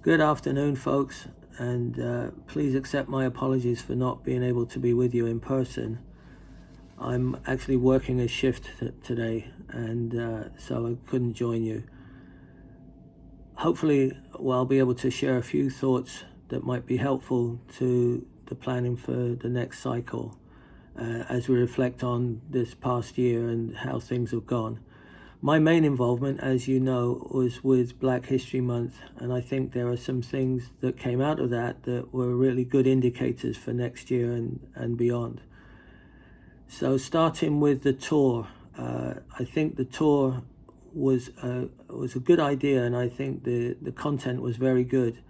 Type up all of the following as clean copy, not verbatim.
Good afternoon, folks, and please accept my apologies for not being able to be with you in person. I'm actually working a shift today, and so I couldn't join you. Hopefully, I'll be able to share a few thoughts that might be helpful to the planning for the next cycle as we reflect on this past year and how things have gone. My main involvement, as you know, was with Black History Month, and I think there are some things that came out of that that were really good indicators for next year and beyond. So starting with the tour, I think the tour was a good idea, and I think the content was very good.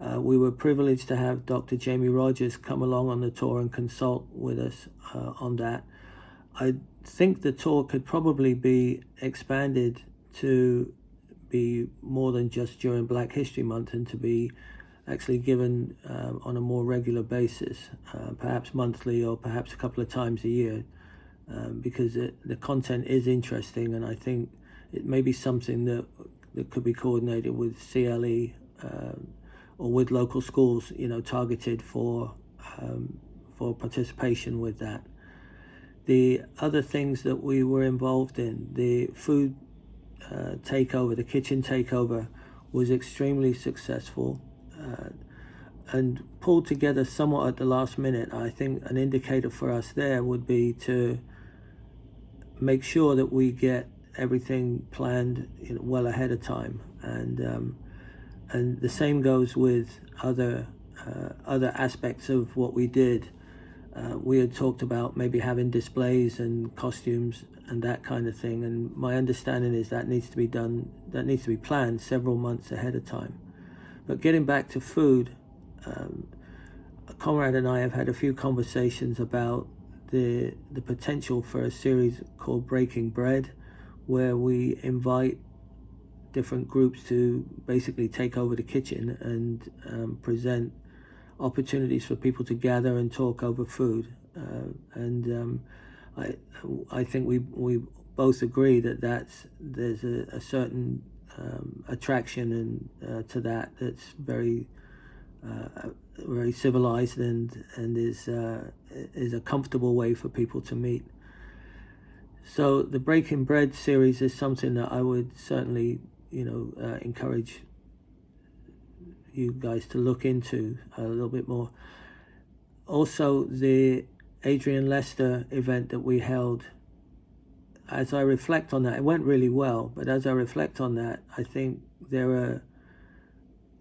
We were privileged to have Dr. Jamie Rogers come along on the tour and consult with us on that. I think the tour could probably be expanded to be more than just during Black History Month and to be actually given on a more regular basis, perhaps monthly or perhaps a couple of times a year, because the content is interesting, and I think it may be something that could be coordinated with CLE or with local schools, targeted for participation with that. The other things that we were involved in, the food takeover, the kitchen takeover, was extremely successful and pulled together somewhat at the last minute. I think an indicator for us there would be to make sure that we get everything planned well ahead of time, and the same goes with other aspects of what we did. We had talked about maybe having displays and costumes and that kind of thing, and my understanding is that needs to be planned several months ahead of time. But getting back to food, Conrad and I have had a few conversations about the potential for a series called Breaking Bread, where we invite different groups to basically take over the kitchen and present opportunities for people to gather and talk over food, I think we both agree that there's a certain attraction and to that's very civilized and is a comfortable way for people to meet. So the Breaking Bread series is something that I would certainly encourage you guys to look into a little bit more. Also, the Adrian Lester event that we held, as I reflect on that, it went really well, but as I reflect on that, I think there are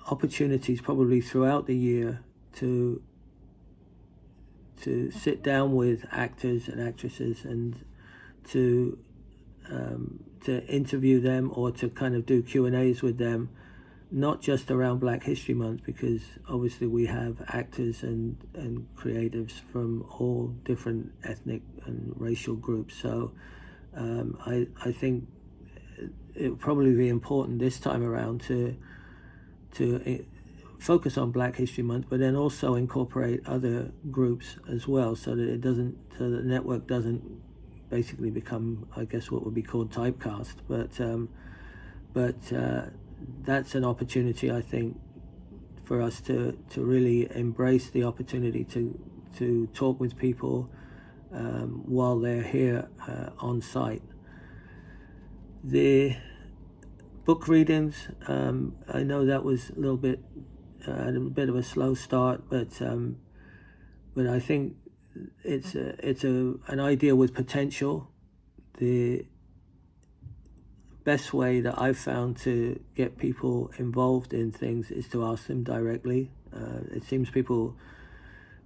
opportunities probably throughout the year to sit down with actors and actresses and to interview them or to kind of do Q&As with them, not just around Black History Month, because obviously we have actors and creatives from all different ethnic and racial groups. So I think it would probably be important this time around to focus on Black History Month, but then also incorporate other groups as well, so that the network doesn't basically become, I guess, what would be called typecast. But that's an opportunity, I think, for us to really embrace the opportunity to talk with people while they're here on site. The book readings, I know that was a little bit of a slow start, but I think it's an idea with potential. The best way that I've found to get people involved in things is to ask them directly. It seems people,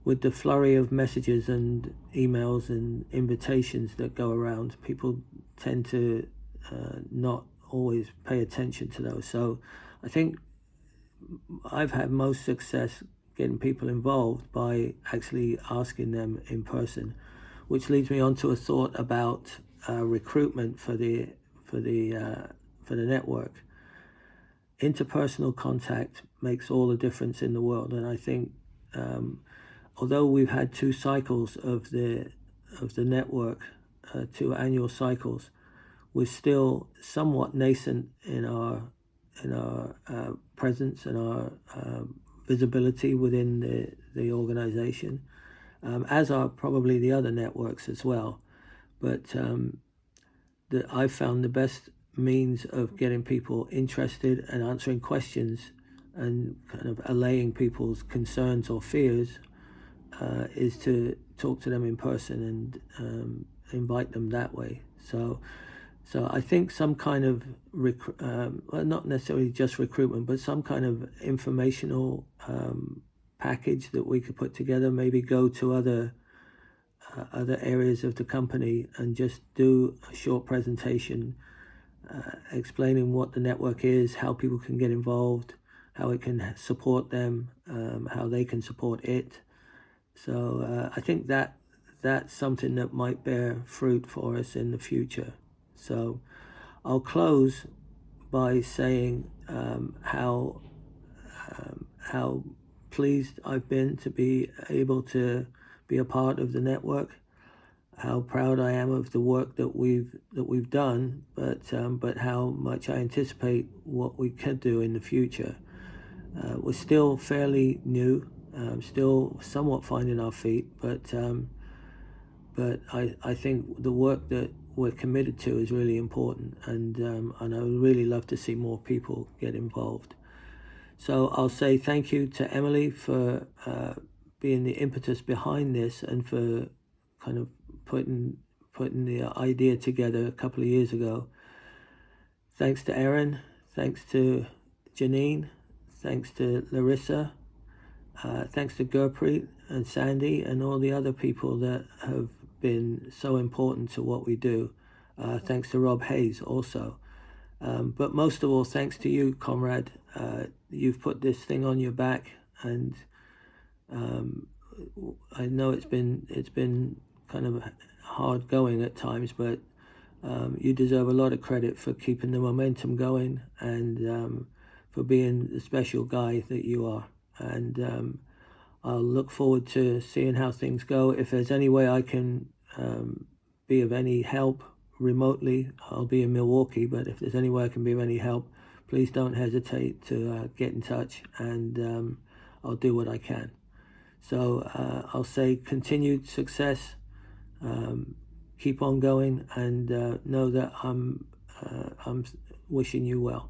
with the flurry of messages and emails and invitations that go around, people tend to not always pay attention to those. So I think I've had most success getting people involved by actually asking them in person, which leads me on to a thought about recruitment for the network. Interpersonal contact makes all the difference in the world, and I think although we've had 2 cycles of the network, 2 annual cycles, we're still somewhat nascent in presence and our visibility within the organization, as are probably the other networks as well. But I found the best means of getting people interested and answering questions and kind of allaying people's concerns or fears is to talk to them in person and invite them that way. So I think some kind of, well, not necessarily just recruitment, but some kind of informational package that we could put together, maybe go to other areas of the company and just do a short presentation explaining what the network is, how people can get involved, how it can support them, how they can support it. So I think that's something that might bear fruit for us in the future. So I'll close by saying how pleased I've been to be able to be a part of the network, how proud I am of the work that we've done, but how much I anticipate what we can do in the future. We're still fairly new, still somewhat finding our feet, but I think the work that we're committed to is really important, and I would really love to see more people get involved. So I'll say thank you to Emily for being the impetus behind this and for kind of putting the idea together a couple of years ago. Thanks to Erin, thanks to Janine, thanks to Larissa, thanks to Gurpreet and Sandy and all the other people that have been so important to what we do. Thanks to Rob Hayes also. But most of all, thanks to you, comrade. You've put this thing on your back, and I know it's been kind of hard going at times, but you deserve a lot of credit for keeping the momentum going and for being the special guy that you are. And I'll look forward to seeing how things go. If there's any way I can be of any help remotely, I'll be in Milwaukee, but if there's any way I can be of any help, please don't hesitate to get in touch, and I'll do what I can. So I'll say continued success, keep on going, and know that I'm wishing you well.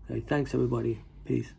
Okay, thanks everybody. Peace.